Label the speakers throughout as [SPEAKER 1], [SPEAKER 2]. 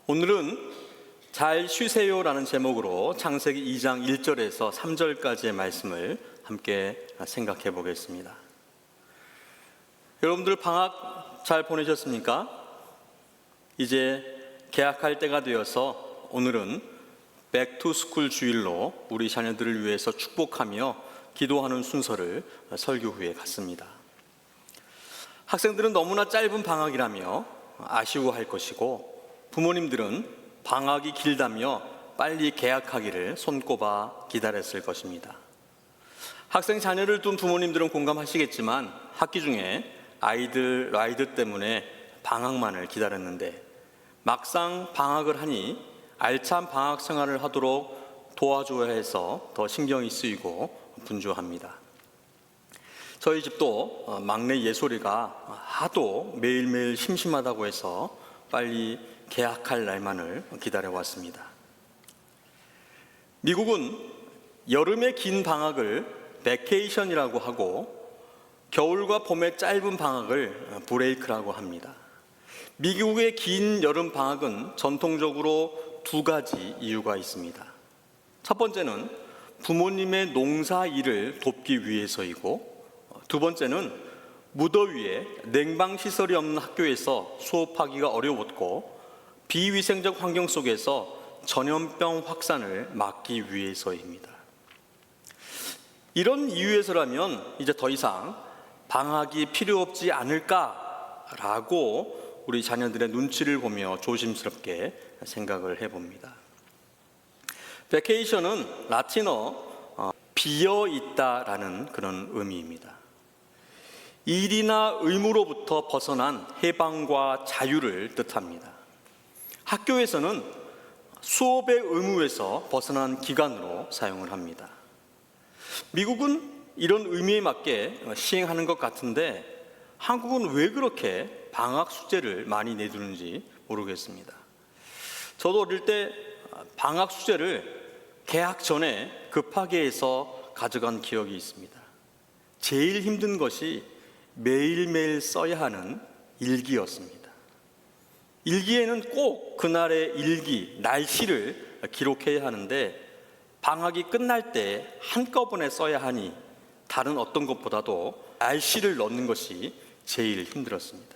[SPEAKER 1] 오늘은 잘 쉬세요라는 제목으로 창세기 2장 1절에서 3절까지의 말씀을 함께 생각해 보겠습니다. 여러분들 방학 잘 보내셨습니까? 이제 개학할 때가 되어서 오늘은 백투스쿨 주일로 우리 자녀들을 위해서 축복하며 기도하는 순서를 설교 후에 갖습니다. 학생들은 너무나 짧은 방학이라며 아쉬워할 것이고, 부모님들은 방학이 길다며 빨리 개학하기를 손꼽아 기다렸을 것입니다. 학생 자녀를 둔 부모님들은 공감하시겠지만, 학기 중에 아이들 라이드 때문에 방학만을 기다렸는데 막상 방학을 하니 알찬 방학 생활을 하도록 도와줘야 해서 더 신경이 쓰이고 분주합니다. 저희 집도 막내 예솔이가 하도 매일매일 심심하다고 해서 빨리 개학할 날만을 기다려왔습니다. 미국은 여름의 긴 방학을 베케이션이라고 하고 겨울과 봄의 짧은 방학을 브레이크라고 합니다. 미국의 긴 여름 방학은 전통적으로 두 가지 이유가 있습니다. 첫 번째는 부모님의 농사 일을 돕기 위해서이고, 두 번째는 무더위에 냉방시설이 없는 학교에서 수업하기가 어려웠고 비위생적 환경 속에서 전염병 확산을 막기 위해서입니다. 이런 이유에서라면 이제 더 이상 방학이 필요 없지 않을까라고 우리 자녀들의 눈치를 보며 조심스럽게 생각을 해봅니다. 베케이션은 라틴어 비어있다라는 그런 의미입니다. 일이나 의무로부터 벗어난 해방과 자유를 뜻합니다. 학교에서는 수업의 의무에서 벗어난 기간으로 사용을 합니다. 미국은 이런 의미에 맞게 시행하는 것 같은데, 한국은 왜 그렇게 방학 숙제를 많이 내두는지 모르겠습니다. 저도 어릴 때 방학 숙제를 개학 전에 급하게 해서 가져간 기억이 있습니다. 제일 힘든 것이 매일매일 써야 하는 일기였습니다. 일기에는 꼭 그날의 일기, 날씨를 기록해야 하는데 방학이 끝날 때 한꺼번에 써야 하니 다른 어떤 것보다도 날씨를 넣는 것이 제일 힘들었습니다.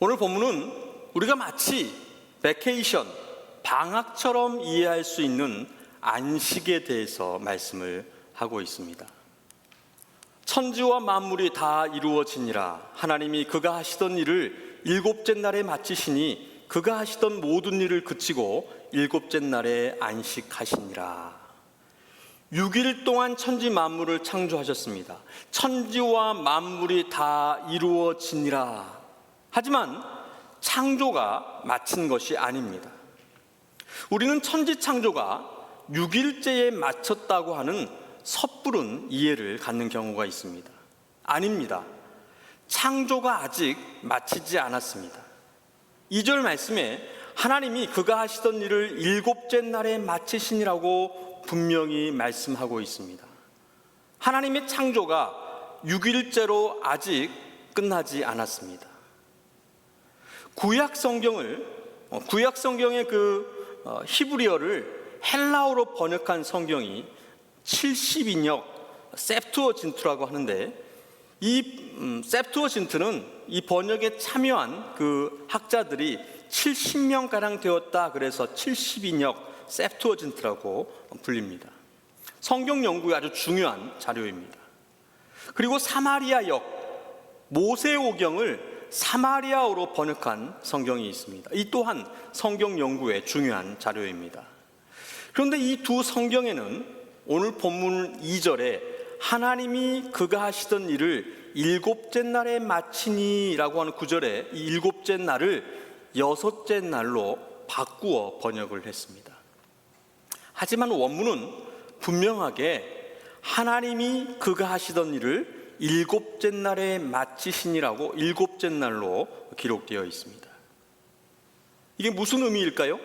[SPEAKER 1] 오늘 본문은 우리가 마치 베케이션, 방학처럼 이해할 수 있는 안식에 대해서 말씀을 하고 있습니다. 천지와 만물이 다 이루어지니라. 하나님이 그가 하시던 일을 일곱째 날에 마치시니 그가 하시던 모든 일을 그치고 일곱째 날에 안식하시니라. 6일 동안 천지 만물을 창조하셨습니다. 천지와 만물이 다 이루어지니라. 하지만 창조가 마친 것이 아닙니다. 우리는 천지 창조가 6일째에 마쳤다고 하는 섣부른 이해를 갖는 경우가 있습니다. 아닙니다. 창조가 아직 마치지 않았습니다. 2절 말씀에 하나님이 그가 하시던 일을 일곱째 날에 마치시니라고 분명히 말씀하고 있습니다. 하나님의 창조가 6일째로 아직 끝나지 않았습니다. 구약 성경의 히브리어를 헬라어로 번역한 성경이 70인역 셉투어진트라고 하는데, 이 셉투어진트는 이 번역에 참여한 그 학자들이 70명가량 되었다, 그래서 70인역 셉투어진트라고 불립니다. 성경 연구에 아주 중요한 자료입니다. 그리고 사마리아역, 모세오경을 사마리아어로 번역한 성경이 있습니다. 이 또한 성경 연구에 중요한 자료입니다. 그런데 이 두 성경에는 오늘 본문 2절에 하나님이 그가 하시던 일을 일곱째 날에 마치니 라고 하는 9절에 이 일곱째 날을 여섯째 날로 바꾸어 번역을 했습니다. 하지만 원문은 분명하게 하나님이 그가 하시던 일을 일곱째 날에 마치시니라고 일곱째 날로 기록되어 있습니다. 이게 무슨 의미일까요?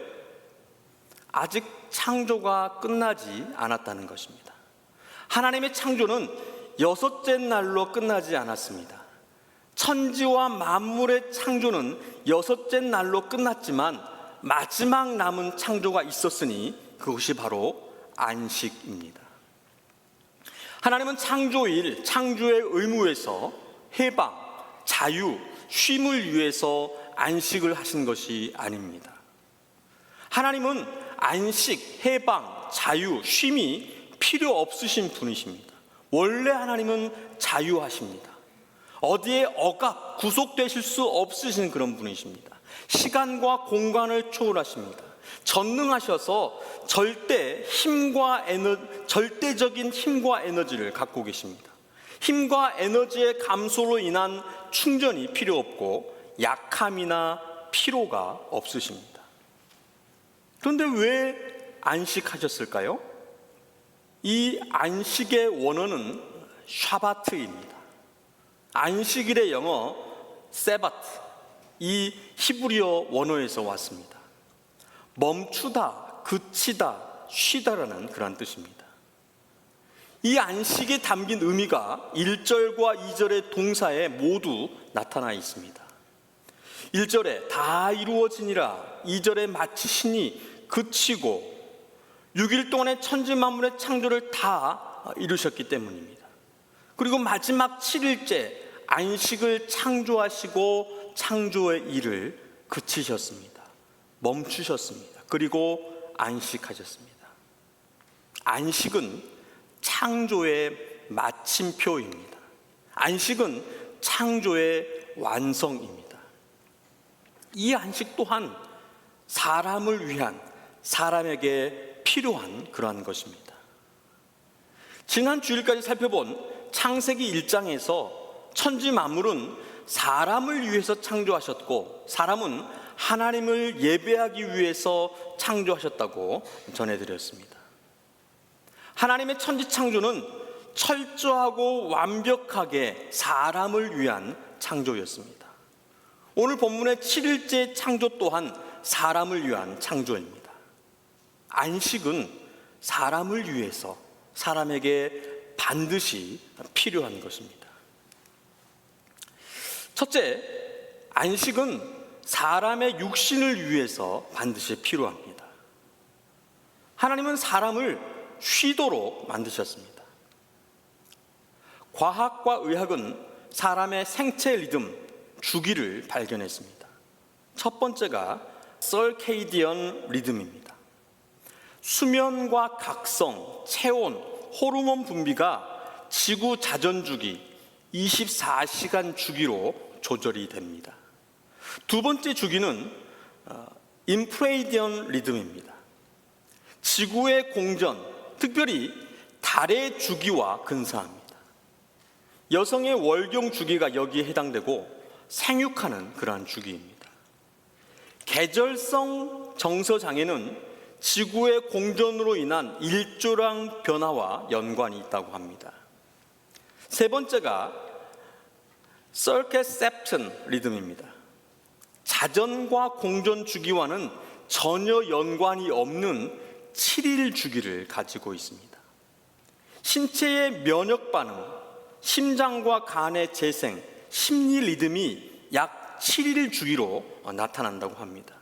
[SPEAKER 1] 아직 창조가 끝나지 않았다는 것입니다. 하나님의 창조는 여섯째 날로 끝나지 않았습니다. 천지와 만물의 창조는 6째 날로 끝났지만 마지막 남은 창조가 있었으니 그것이 바로 안식입니다. 하나님은 창조일, 창조의 의무에서 해방, 자유, 쉼을 위해서 안식을 하신 것이 아닙니다. 하나님은 안식, 해방, 자유, 쉼이 필요 없으신 분이십니다. 원래 하나님은 자유하십니다. 어디에 억압, 구속되실 수 없으신 그런 분이십니다. 시간과 공간을 초월하십니다. 전능하셔서 절대적인 힘과 에너지를 갖고 계십니다. 힘과 에너지의 감소로 인한 충전이 필요 없고 약함이나 피로가 없으십니다. 그런데 왜 안식하셨을까요? 이 안식의 원어는 샤바트입니다. 안식일의 영어 세바트, 이 히브리어 원어에서 왔습니다. 멈추다, 그치다, 쉬다라는 그런 뜻입니다. 이 안식에 담긴 의미가 1절과 2절의 동사에 모두 나타나 있습니다. 1절에 다 이루어지니라, 2절에 마치시니 그치고 6일 동안의 천지 만물의 창조를 다 이루셨기 때문입니다. 그리고 마지막 7일째 안식을 창조하시고 창조의 일을 그치셨습니다. 멈추셨습니다. 그리고 안식하셨습니다. 안식은 창조의 마침표입니다. 안식은 창조의 완성입니다. 이 안식 또한 사람을 위한, 사람에게 필요한 그러한 것입니다. 지난 주일까지 살펴본 창세기 1장에서 천지 만물은 사람을 위해서 창조하셨고 사람은 하나님을 예배하기 위해서 창조하셨다고 전해드렸습니다. 하나님의 천지 창조는 철저하고 완벽하게 사람을 위한 창조였습니다. 오늘 본문의 7일째 창조 또한 사람을 위한 창조입니다. 안식은 사람을 위해서, 사람에게 반드시 필요한 것입니다. 첫째, 안식은 사람의 육신을 위해서 반드시 필요합니다. 하나님은 사람을 쉬도록 만드셨습니다. 과학과 의학은 사람의 생체 리듬, 주기를 발견했습니다. 첫 번째가 서케이디언 리듬입니다. 수면과 각성, 체온, 호르몬 분비가 지구 자전주기 24시간 주기로 조절이 됩니다. 두 번째 주기는 인프레이디언 리듬입니다. 지구의 공전, 특별히 달의 주기와 근사합니다. 여성의 월경 주기가 여기에 해당되고 생육하는 그러한 주기입니다. 계절성 정서장애는 지구의 공전으로 인한 일조량 변화와 연관이 있다고 합니다. 세 번째가 서케셉션 리듬입니다. 자전과 공전 주기와는 전혀 연관이 없는 7일 주기를 가지고 있습니다. 신체의 면역 반응, 심장과 간의 재생, 심리 리듬이 약 7일 주기로 나타난다고 합니다.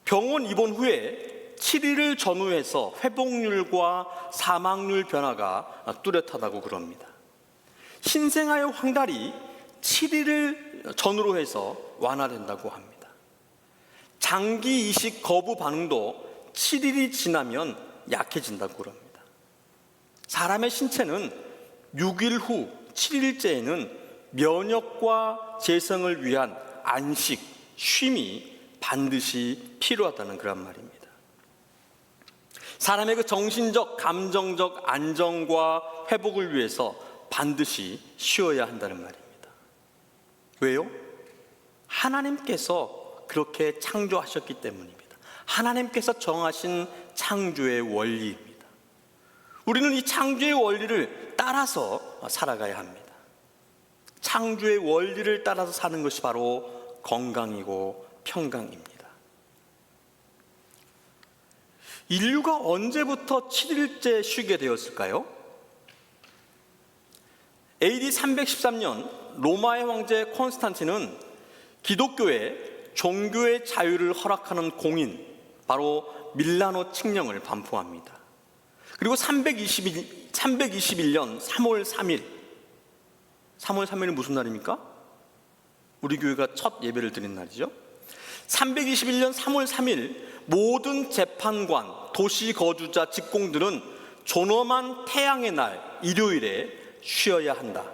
[SPEAKER 1] 병원 입원 후에 7일을 전후해서 회복률과 사망률 변화가 뚜렷하다고 그럽니다. 신생아의 황달이 7일을 전후로 해서 완화된다고 합니다. 장기 이식 거부 반응도 7일이 지나면 약해진다고 그럽니다. 사람의 신체는 6일 후 7일째에는 면역과 재생을 위한 안식, 쉼이 반드시 필요하다는 그런 말입니다. 사람의 그 정신적, 감정적 안정과 회복을 위해서 반드시 쉬어야 한다는 말입니다. 왜요? 하나님께서 그렇게 창조하셨기 때문입니다. 하나님께서 정하신 창조의 원리입니다. 우리는 이 창조의 원리를 따라서 살아가야 합니다. 창조의 원리를 따라서 사는 것이 바로 건강이고 평강입니다. 인류가 언제부터 7일째 쉬게 되었을까요? AD 313년 로마의 황제 콘스탄틴은 기독교에 종교의 자유를 허락하는 공인, 바로 밀라노 칙령을 반포합니다. 그리고 321년 3월 3일, 3월 3일은 무슨 날입니까? 우리 교회가 첫 예배를 드린 날이죠. 321년 3월 3일 모든 재판관, 도시 거주자, 직공들은 존엄한 태양의 날 일요일에 쉬어야 한다.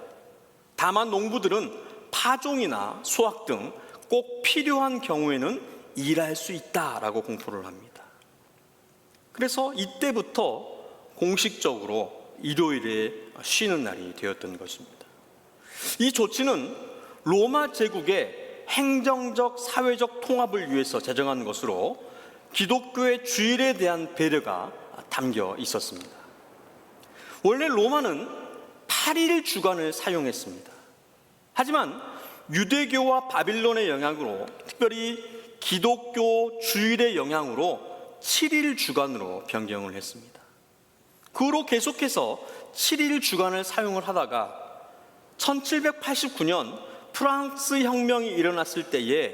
[SPEAKER 1] 다만 농부들은 파종이나 수확 등 꼭 필요한 경우에는 일할 수 있다라고 공포를 합니다. 그래서 이때부터 공식적으로 일요일에 쉬는 날이 되었던 것입니다. 이 조치는 로마 제국의 행정적, 사회적 통합을 위해서 제정한 것으로 기독교의 주일에 대한 배려가 담겨 있었습니다. 원래 로마는 8일 주간을 사용했습니다. 하지만 유대교와 바빌론의 영향으로, 특별히 기독교 주일의 영향으로 7일 주간으로 변경을 했습니다. 그 후로 계속해서 7일 주간을 사용을 하다가 1789년 프랑스 혁명이 일어났을 때에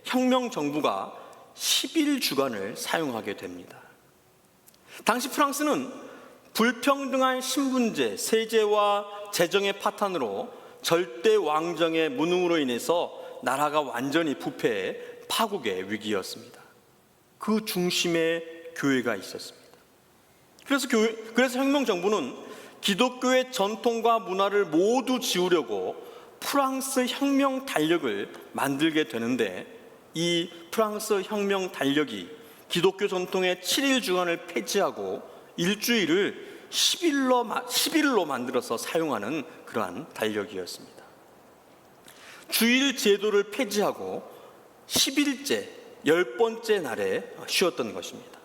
[SPEAKER 1] 혁명 정부가 10일 주간을 사용하게 됩니다. 당시 프랑스는 불평등한 신분제, 세제와 재정의 파탄으로 절대 왕정의 무능으로 인해서 나라가 완전히 부패해 파국의 위기였습니다. 그 중심에 교회가 있었습니다. 그래서 혁명 정부는 기독교의 전통과 문화를 모두 지우려고 프랑스 혁명 달력을 만들게 되는데, 이 프랑스 혁명 달력이 기독교 전통의 7일 주간을 폐지하고 일주일을 10일로 만들어서 사용하는 그러한 달력이었습니다. 주일 제도를 폐지하고 10일째, 10번째 날에 쉬었던 것입니다.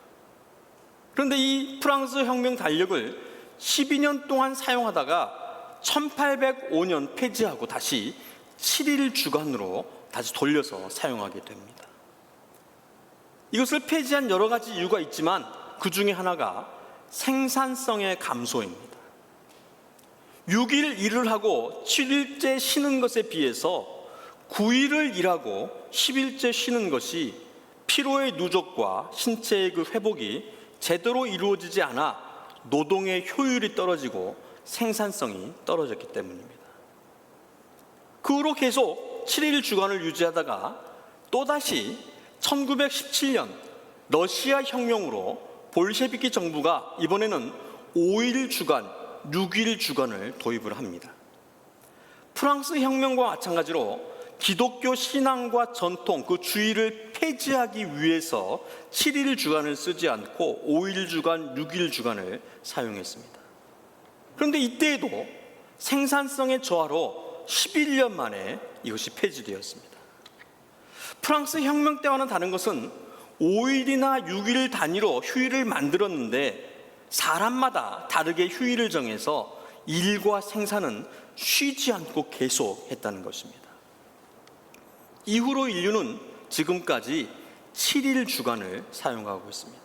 [SPEAKER 1] 그런데 이 프랑스 혁명 달력을 12년 동안 사용하다가 1805년 폐지하고 다시 7일 주간으로 다시 돌려서 사용하게 됩니다. 이것을 폐지한 여러 가지 이유가 있지만 그 중에 하나가 생산성의 감소입니다. 6일 일을 하고 7일째 쉬는 것에 비해서 9일을 일하고 10일째 쉬는 것이 피로의 누적과 신체의 그 회복이 제대로 이루어지지 않아 노동의 효율이 떨어지고 생산성이 떨어졌기 때문입니다. 그 후로 계속 7일 주간을 유지하다가 또다시 1917년 러시아 혁명으로 볼셰비키 정부가 이번에는 5일 주간, 6일 주간을 도입을 합니다. 프랑스 혁명과 마찬가지로 기독교 신앙과 전통, 그 주일을 폐지하기 위해서 7일 주간을 쓰지 않고 5일 주간, 6일 주간을 사용했습니다. 그런데 이때에도 생산성의 저하로 11년 만에 이것이 폐지되었습니다. 프랑스 혁명 때와는 다른 것은 5일이나 6일 단위로 휴일을 만들었는데 사람마다 다르게 휴일을 정해서 일과 생산은 쉬지 않고 계속했다는 것입니다. 이후로 인류는 지금까지 7일 주간을 사용하고 있습니다.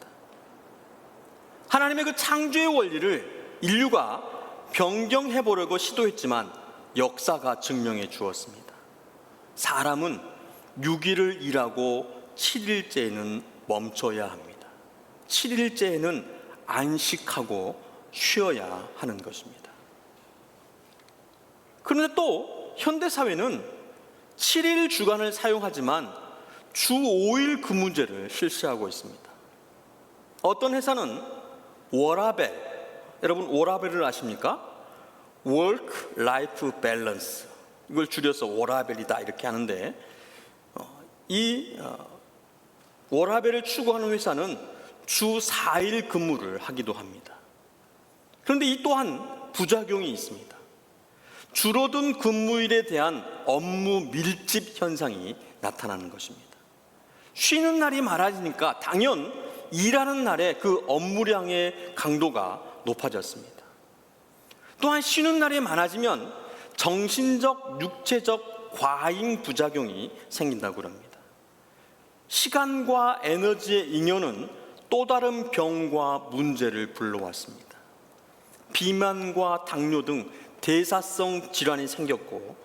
[SPEAKER 1] 하나님의 그 창조의 원리를 인류가 변경해 보려고 시도했지만 역사가 증명해 주었습니다. 사람은 6일을 일하고 7일째에는 멈춰야 합니다. 7일째에는 안식하고 쉬어야 하는 것입니다. 그런데 또 현대사회는 7일 주간을 사용하지만 주 5일 근무제를 실시하고 있습니다. 어떤 회사는 워라벨, 여러분 워라벨을 아십니까? Work Life Balance, 이걸 줄여서 워라벨이다 이렇게 하는데, 이 워라벨을 추구하는 회사는 주 4일 근무를 하기도 합니다. 그런데 이 또한 부작용이 있습니다. 줄어든 근무일에 대한 업무 밀집 현상이 나타나는 것입니다. 쉬는 날이 많아지니까 당연 일하는 날에 그 업무량의 강도가 높아졌습니다. 또한 쉬는 날이 많아지면 정신적, 육체적 과잉 부작용이 생긴다고 합니다. 시간과 에너지의 잉여는 또 다른 병과 문제를 불러왔습니다. 비만과 당뇨 등 대사성 질환이 생겼고,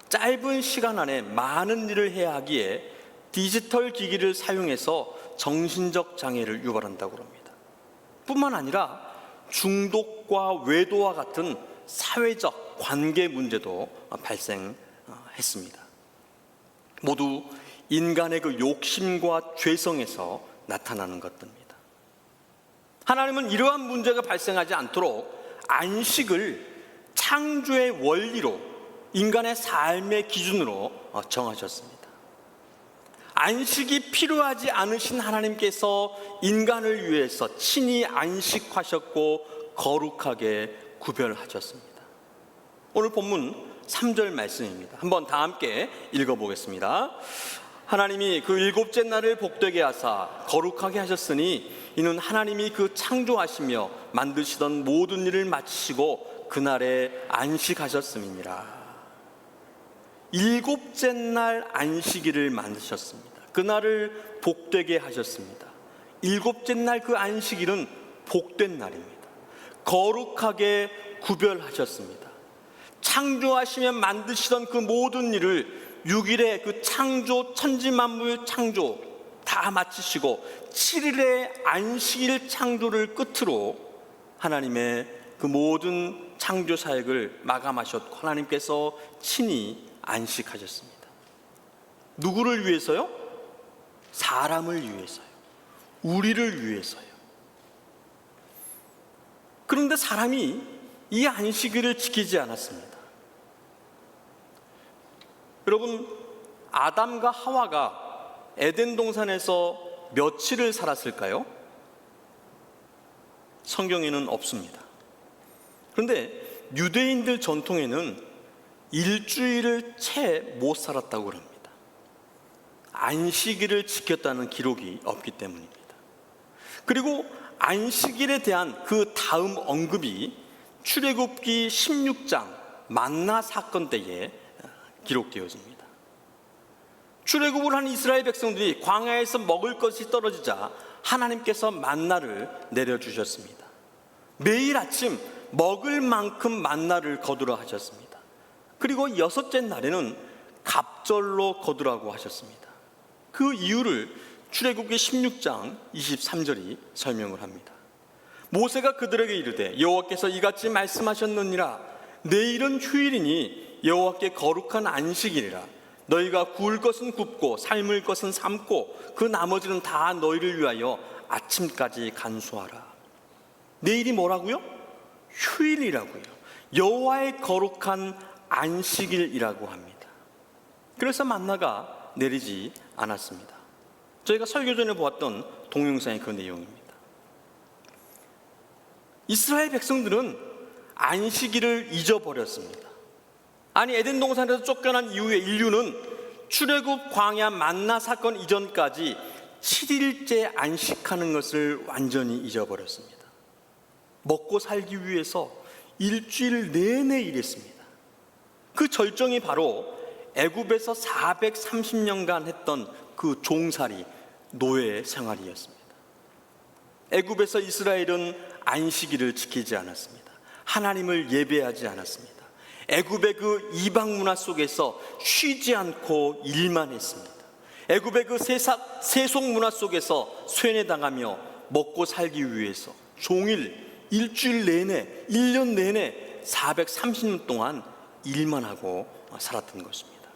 [SPEAKER 1] 짧은 시간 안에 많은 일을 해야 하기에 디지털 기기를 사용해서 정신적 장애를 유발한다고 합니다. 뿐만 아니라 중독과 외도와 같은 사회적 관계 문제도 발생했습니다. 모두 인간의 그 욕심과 죄성에서 나타나는 것들입니다. 하나님은 이러한 문제가 발생하지 않도록 안식을 창조의 원리로, 인간의 삶의 기준으로 정하셨습니다. 안식이 필요하지 않으신 하나님께서 인간을 위해서 친히 안식하셨고 거룩하게 구별하셨습니다. 오늘 본문 3절 말씀입니다. 한번 다 함께 읽어보겠습니다. 하나님이 그 일곱째 날을 복되게 하사 거룩하게 하셨으니 이는 하나님이 그 창조하시며 만드시던 모든 일을 마치시고 그날에 안식하셨음이니라. 일곱째 날 안식일을 만드셨습니다. 그날을 복되게 하셨습니다. 일곱째 날 그 안식일은 복된 날입니다. 거룩하게 구별하셨습니다. 창조하시며 만드시던 그 모든 일을 6일의 그 창조, 천지만물 창조 다 마치시고 7일의 안식일 창조를 끝으로 하나님의 그 모든 창조 사역을 마감하셨고 하나님께서 친히 안식하셨습니다. 누구를 위해서요? 사람을 위해서요. 우리를 위해서요. 그런데 사람이 이 안식일을 지키지 않았습니다. 여러분, 아담과 하와가 에덴 동산에서 며칠을 살았을까요? 성경에는 없습니다. 그런데 유대인들 전통에는 일주일을 채 못 살았다고 합니다. 안식일을 지켰다는 기록이 없기 때문입니다. 그리고 안식일에 대한 그 다음 언급이 출애굽기 16장 만나 사건 때에 기록되어집니다. 출애굽을 한 이스라엘 백성들이 광야에서 먹을 것이 떨어지자 하나님께서 만나를 내려주셨습니다. 매일 아침 먹을 만큼 만나를 거두라 하셨습니다. 그리고 6째 날에는 갑절로 거두라고 하셨습니다. 그 이유를 출애굽기 16장 23절이 설명을 합니다. 모세가 그들에게 이르되 여호와께서 이같이 말씀하셨느니라. 내일은 휴일이니 여호와께 거룩한 안식일이라. 너희가 구울 것은 굽고 삶을 것은 삶고 그 나머지는 다 너희를 위하여 아침까지 간수하라. 내일이 뭐라고요? 휴일이라고요. 여호와의 거룩한 안식일이라고 합니다. 그래서 만나가 내리지 않았습니다. 저희가 설교 전에 보았던 동영상의 그 내용입니다. 이스라엘 백성들은 안식일을 잊어버렸습니다. 아니, 에덴 동산에서 쫓겨난 이후에 인류는 출애굽 광야 만나 사건 이전까지 7일째 안식하는 것을 완전히 잊어버렸습니다. 먹고 살기 위해서 일주일 내내 일했습니다. 그 절정이 바로 애굽에서 430년간 했던 그 종살이, 노예 생활이었습니다. 애굽에서 이스라엘은 안식일을 지키지 않았습니다. 하나님을 예배하지 않았습니다. 애굽의 그 이방 문화 속에서 쉬지 않고 일만 했습니다. 애굽의 그 세속 문화 속에서 쇠뇌당하며 먹고 살기 위해서 종일 일주일 내내 1년 내내 430년 동안 일만 하고 살았던 것입니다.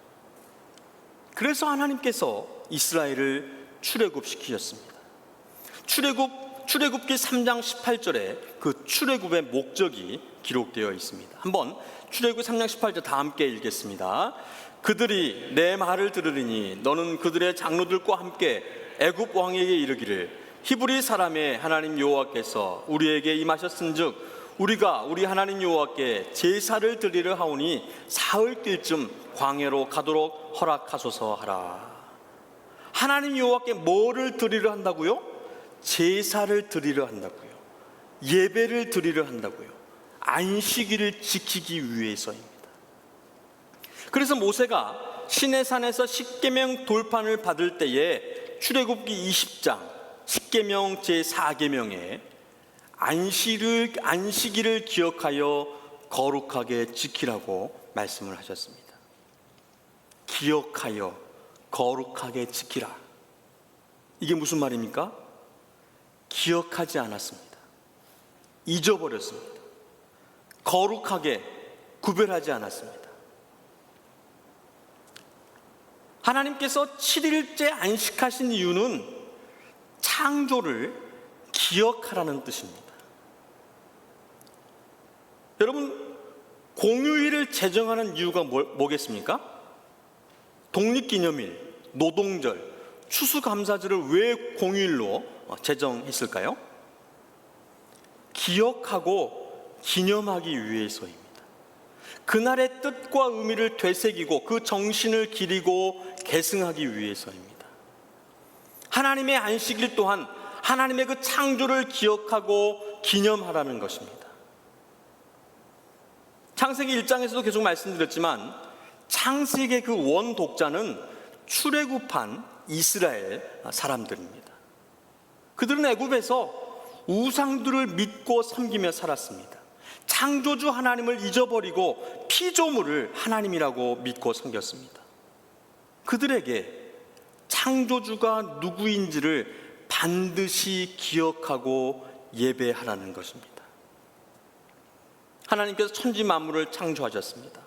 [SPEAKER 1] 그래서 하나님께서 이스라엘을 출애굽시키셨습니다. 출애굽기 3장 18절에 그 출애굽의 목적이 기록되어 있습니다. 한번 출애굽 3장 18절 다 함께 읽겠습니다. 그들이 내 말을 들으리니 너는 그들의 장로들과 함께 애굽 왕에게 이르기를 히브리 사람의 하나님 여호와께서 우리에게 임하셨은즉 우리가 우리 하나님 여호와께 제사를 드리려 하오니 사흘길쯤 광야로 가도록 허락하소서 하라. 하나님 여호와께 뭐를 드리려 한다고요? 제사를 드리려 한다고요. 예배를 드리려 한다고요. 안식일을 지키기 위해서입니다. 그래서 모세가 시내산에서 십계명 돌판을 받을 때에 출애굽기 20장 십계명 제4계명에 안식일을 기억하여 거룩하게 지키라고 말씀을 하셨습니다. 기억하여 거룩하게 지키라. 이게 무슨 말입니까? 기억하지 않았습니다. 잊어버렸습니다. 거룩하게 구별하지 않았습니다. 하나님께서 7일째 안식하신 이유는 창조를 기억하라는 뜻입니다. 여러분, 공휴일을 제정하는 이유가 뭐겠습니까? 독립기념일, 노동절, 추수감사절을 왜 공휴일로 제정했을까요? 기억하고 기념하기 위해서입니다. 그날의 뜻과 의미를 되새기고 그 정신을 기리고 계승하기 위해서입니다. 하나님의 안식일 또한 하나님의 그 창조를 기억하고 기념하라는 것입니다. 창세기 1장에서도 계속 말씀드렸지만 창세기의 그 원독자는 출애굽한 이스라엘 사람들입니다. 그들은 애굽에서 우상들을 믿고 섬기며 살았습니다. 창조주 하나님을 잊어버리고 피조물을 하나님이라고 믿고 섬겼습니다. 그들에게 창조주가 누구인지를 반드시 기억하고 예배하라는 것입니다. 하나님께서 천지 만물을 창조하셨습니다.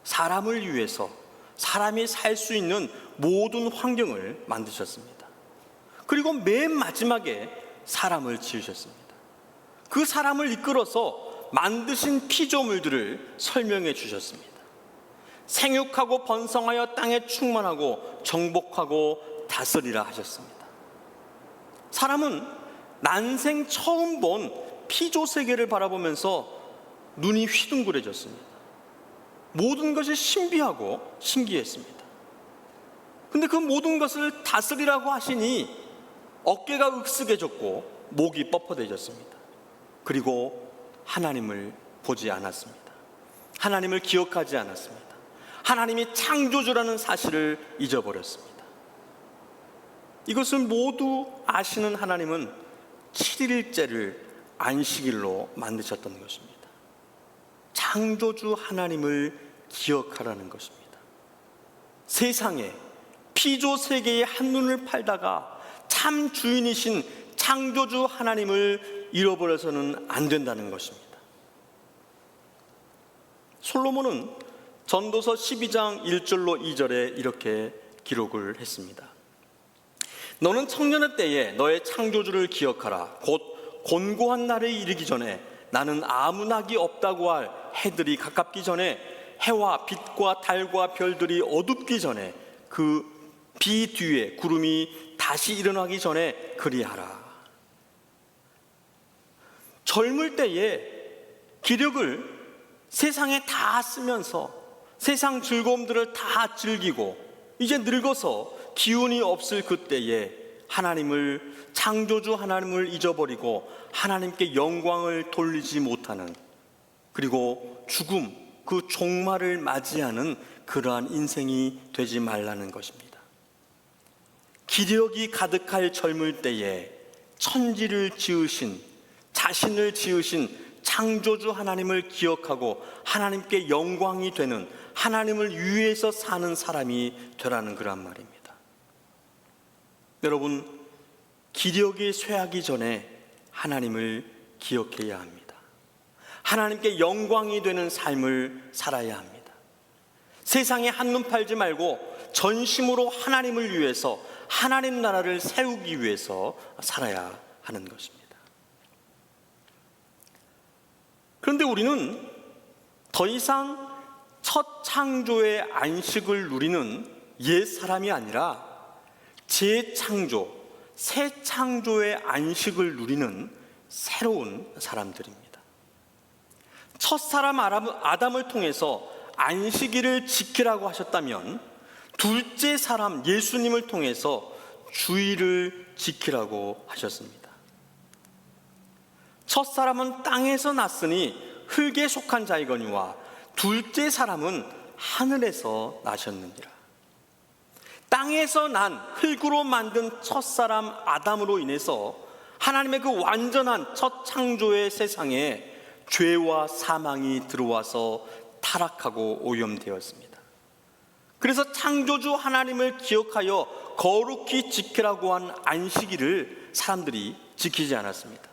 [SPEAKER 1] 사람을 위해서 사람이 살 수 있는 모든 환경을 만드셨습니다. 그리고 맨 마지막에 사람을 지으셨습니다. 그 사람을 이끌어서 만드신 피조물들을 설명해 주셨습니다. 생육하고 번성하여 땅에 충만하고 정복하고 다스리라 하셨습니다. 사람은 난생 처음 본 피조 세계를 바라보면서 눈이 휘둥그레졌습니다. 모든 것이 신비하고 신기했습니다. 근데 그 모든 것을 다스리라고 하시니 어깨가 으쓱해졌고 목이 뻣뻣해졌습니다. 그리고 하나님을 보지 않았습니다. 하나님을 기억하지 않았습니다. 하나님이 창조주라는 사실을 잊어버렸습니다. 이것을 모두 아시는 하나님은 7일째를 안식일로 만드셨던 것입니다. 창조주 하나님을 기억하라는 것입니다. 세상에 피조 세계의 한눈을 팔다가 참 주인이신 창조주 하나님을 잃어버려서는 안 된다는 것입니다. 솔로몬은 전도서 12장 1절로 2절에 이렇게 기록을 했습니다. 너는 청년의 때에 너의 창조주를 기억하라. 곧 곤고한 날에 이르기 전에 나는 아무 낙이 없다고 할 해들이 가깝기 전에 해와 빛과 달과 별들이 어둡기 전에 그 비 뒤에 구름이 다시 일어나기 전에 그리하라. 젊을 때에 기력을 세상에 다 쓰면서 세상 즐거움들을 다 즐기고 이제 늙어서 기운이 없을 그때에 하나님을 창조주 하나님을 잊어버리고 하나님께 영광을 돌리지 못하는, 그리고 죽음 그 종말을 맞이하는 그러한 인생이 되지 말라는 것입니다. 기력이 가득할 젊을 때에 천지를 지으신, 자신을 지으신 창조주 하나님을 기억하고 하나님께 영광이 되는, 하나님을 위해서 사는 사람이 되라는 그런 말입니다. 여러분, 기력이 쇠하기 전에 하나님을 기억해야 합니다. 하나님께 영광이 되는 삶을 살아야 합니다. 세상에 한눈 팔지 말고 전심으로 하나님을 위해서, 하나님 나라를 세우기 위해서 살아야 하는 것입니다. 그런데 우리는 더 이상 첫 창조의 안식을 누리는 옛 사람이 아니라 재창조, 새 창조의 안식을 누리는 새로운 사람들입니다. 첫사람 아담을 통해서 안식일을 지키라고 하셨다면 둘째 사람 예수님을 통해서 주일을 지키라고 하셨습니다. 첫사람은 땅에서 났으니 흙에 속한 자이거니와 둘째 사람은 하늘에서 나셨느니라. 땅에서 난 흙으로 만든 첫사람 아담으로 인해서 하나님의 그 완전한 첫 창조의 세상에 죄와 사망이 들어와서 타락하고 오염되었습니다. 그래서 창조주 하나님을 기억하여 거룩히 지키라고 한 안식일을 사람들이 지키지 않았습니다.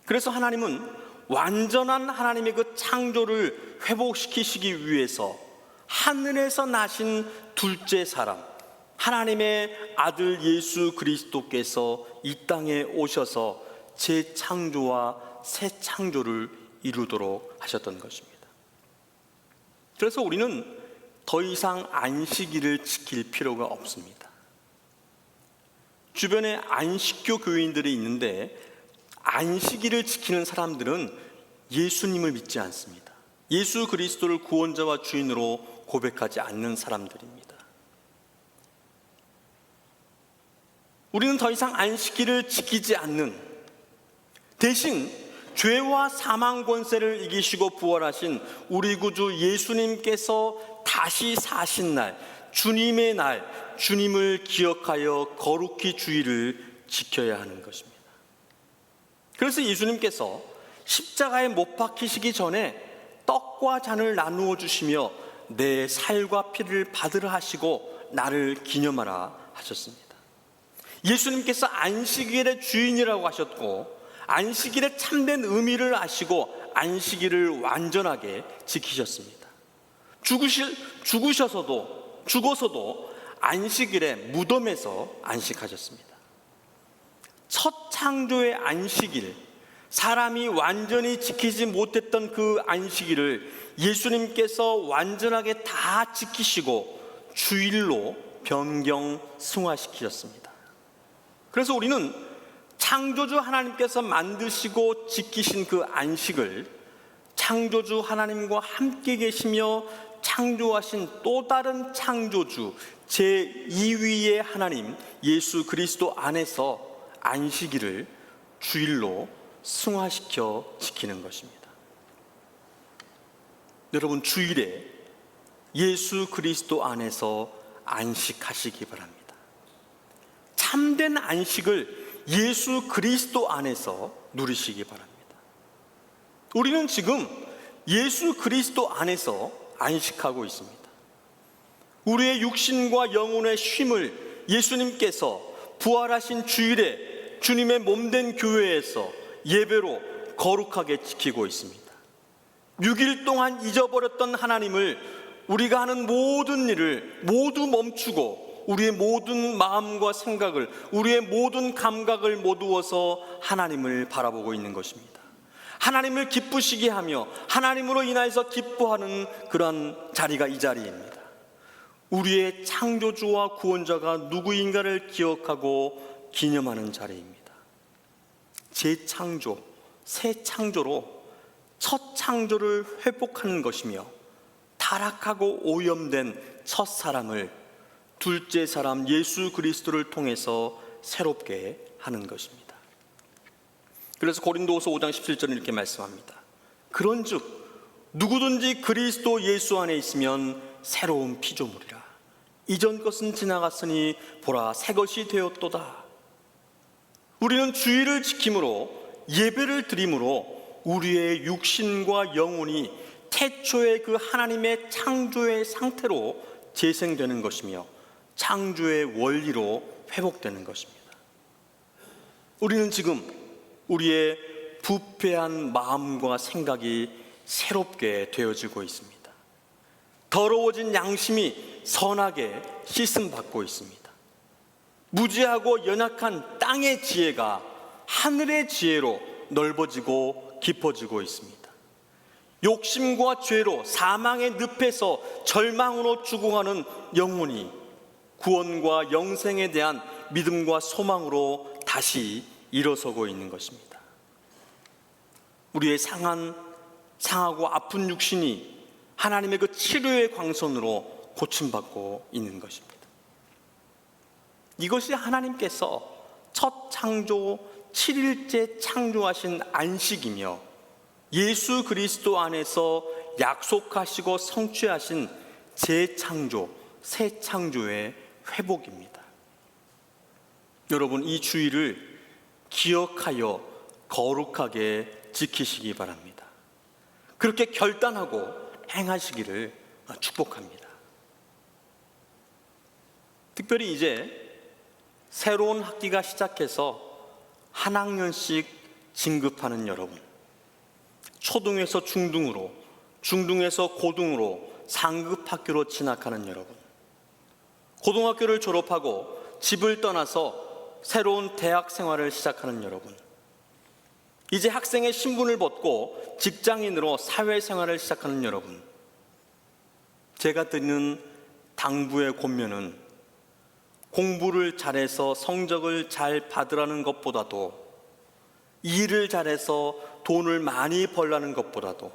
[SPEAKER 1] 그래서 하나님은 완전한 하나님의 그 창조를 회복시키시기 위해서 하늘에서 나신 둘째 사람, 하나님의 아들 예수 그리스도께서 이 땅에 오셔서 재창조와 새 창조를 이루도록 하셨던 것입니다. 그래서 우리는 더 이상 안식일을 지킬 필요가 없습니다. 주변에 안식교 교인들이 있는데 안식일을 지키는 사람들은 예수님을 믿지 않습니다. 예수 그리스도를 구원자와 주인으로 고백하지 않는 사람들입니다. 우리는 더 이상 안식일을 지키지 않는, 대신 죄와 사망 권세를 이기시고 부활하신 우리 구주 예수님께서 다시 사신 날, 주님의 날, 주님을 기억하여 거룩히 주일을 지켜야 하는 것입니다. 그래서 예수님께서 십자가에 못 박히시기 전에 떡과 잔을 나누어 주시며 내 살과 피를 받으라 하시고 나를 기념하라 하셨습니다. 예수님께서 안식일의 주인이라고 하셨고 안식일의 참된 의미를 아시고 안식일을 완전하게 지키셨습니다. 죽어서도 안식일에 무덤에서 안식하셨습니다. 첫 창조의 안식일, 사람이 완전히 지키지 못했던 그 안식일을 예수님께서 완전하게 다 지키시고 주일로 변경 승화시키셨습니다. 그래서 우리는 창조주 하나님께서 만드시고 지키신 그 안식을 창조주 하나님과 함께 계시며 창조하신 또 다른 창조주 제2위의 하나님 예수 그리스도 안에서 안식일을 주일로 승화시켜 지키는 것입니다. 여러분, 주일에 예수 그리스도 안에서 안식하시기 바랍니다. 참된 안식을 예수 그리스도 안에서 누리시기 바랍니다. 우리는 지금 예수 그리스도 안에서 안식하고 있습니다. 우리의 육신과 영혼의 쉼을 예수님께서 부활하신 주일에 주님의 몸된 교회에서 예배로 거룩하게 지키고 있습니다. 6일 동안 잊어버렸던 하나님을 우리가 하는 모든 일을 모두 멈추고 우리의 모든 마음과 생각을, 우리의 모든 감각을 모두어서 하나님을 바라보고 있는 것입니다. 하나님을 기쁘시게 하며 하나님으로 인하여서 기뻐하는 그러한 자리가 이 자리입니다. 우리의 창조주와 구원자가 누구인가를 기억하고 기념하는 자리입니다. 재창조, 새 창조로 첫 창조를 회복하는 것이며 타락하고 오염된 첫 사람을 둘째 사람 예수 그리스도를 통해서 새롭게 하는 것입니다. 그래서 고린도후서 5장 17절에 이렇게 말씀합니다. 그런즉 누구든지 그리스도 예수 안에 있으면 새로운 피조물이라. 이전 것은 지나갔으니 보라 새 것이 되었도다. 우리는 주일을 지킴으로 예배를 드림으로 우리의 육신과 영혼이 태초의 그 하나님의 창조의 상태로 재생되는 것이며 창조의 원리로 회복되는 것입니다. 우리는 지금 우리의 부패한 마음과 생각이 새롭게 되어지고 있습니다. 더러워진 양심이 선하게 씻음받고 있습니다. 무지하고 연약한 땅의 지혜가 하늘의 지혜로 넓어지고 깊어지고 있습니다. 욕심과 죄로 사망의 늪에서 절망으로 죽어가는 영혼이 구원과 영생에 대한 믿음과 소망으로 다시 일어서고 있는 것입니다. 우리의 상하고 아픈 육신이 하나님의 그 치료의 광선으로 고침받고 있는 것입니다. 이것이 하나님께서 첫 창조 7일째 창조하신 안식이며 예수 그리스도 안에서 약속하시고 성취하신 재창조, 새 창조의 회복입니다. 여러분, 이 주일을 기억하여 거룩하게 지키시기 바랍니다. 그렇게 결단하고 행하시기를 축복합니다. 특별히 이제 새로운 학기가 시작해서 한 학년씩 진급하는 여러분, 초등에서 중등으로, 중등에서 고등으로 상급 학교로 진학하는 여러분, 고등학교를 졸업하고 집을 떠나서 새로운 대학 생활을 시작하는 여러분, 이제 학생의 신분을 벗고 직장인으로 사회생활을 시작하는 여러분, 제가 드리는 당부의 권면은 공부를 잘해서 성적을 잘 받으라는 것보다도, 일을 잘해서 돈을 많이 벌라는 것보다도,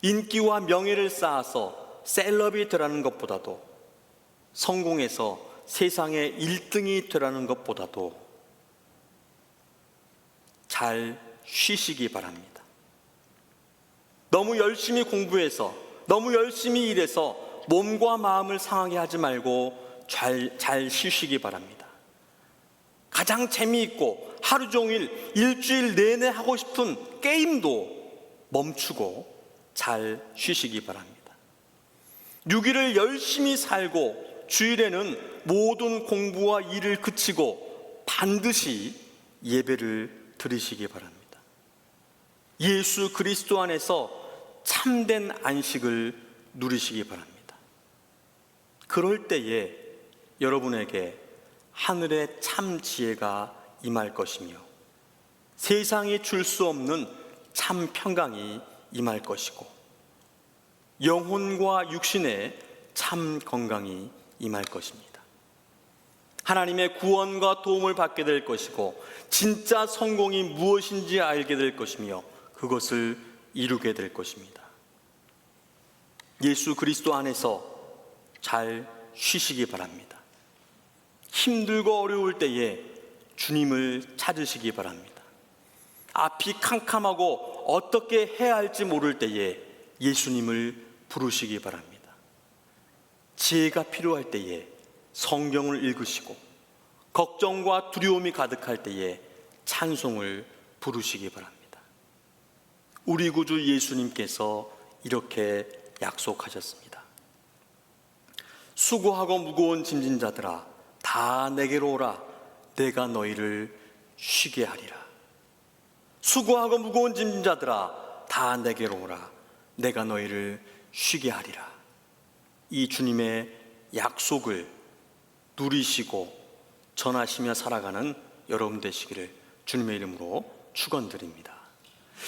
[SPEAKER 1] 인기와 명예를 쌓아서 셀럽이 되라는 것보다도, 성공해서 세상의 1등이 되라는 것보다도 잘 쉬시기 바랍니다. 너무 열심히 공부해서, 너무 열심히 일해서 몸과 마음을 상하게 하지 말고 잘 쉬시기 바랍니다. 가장 재미있고 하루 종일 일주일 내내 하고 싶은 게임도 멈추고 잘 쉬시기 바랍니다. 6일을 열심히 살고 주일에는 모든 공부와 일을 그치고 반드시 예배를 드리시기 바랍니다. 예수 그리스도 안에서 참된 안식을 누리시기 바랍니다. 그럴 때에 여러분에게 하늘의 참 지혜가 임할 것이며 세상이 줄 수 없는 참 평강이 임할 것이고 영혼과 육신의 참 건강이 임할 것입니다. 하나님의 구원과 도움을 받게 될 것이고 진짜 성공이 무엇인지 알게 될 것이며 그것을 이루게 될 것입니다. 예수 그리스도 안에서 잘 쉬시기 바랍니다. 힘들고 어려울 때에 주님을 찾으시기 바랍니다. 앞이 캄캄하고 어떻게 해야 할지 모를 때에 예수님을 부르시기 바랍니다. 지혜가 필요할 때에 성경을 읽으시고 걱정과 두려움이 가득할 때에 찬송을 부르시기 바랍니다. 우리 구주 예수님께서 이렇게 약속하셨습니다. 수고하고 무거운 짐진 자들아 다 내게로 오라 내가 너희를 쉬게 하리라. 수고하고 무거운 짐진 자들아 다 내게로 오라 내가 너희를 쉬게 하리라. 이 주님의 약속을 누리시고 전하시며 살아가는 여러분 되시기를 주님의 이름으로 축원드립니다.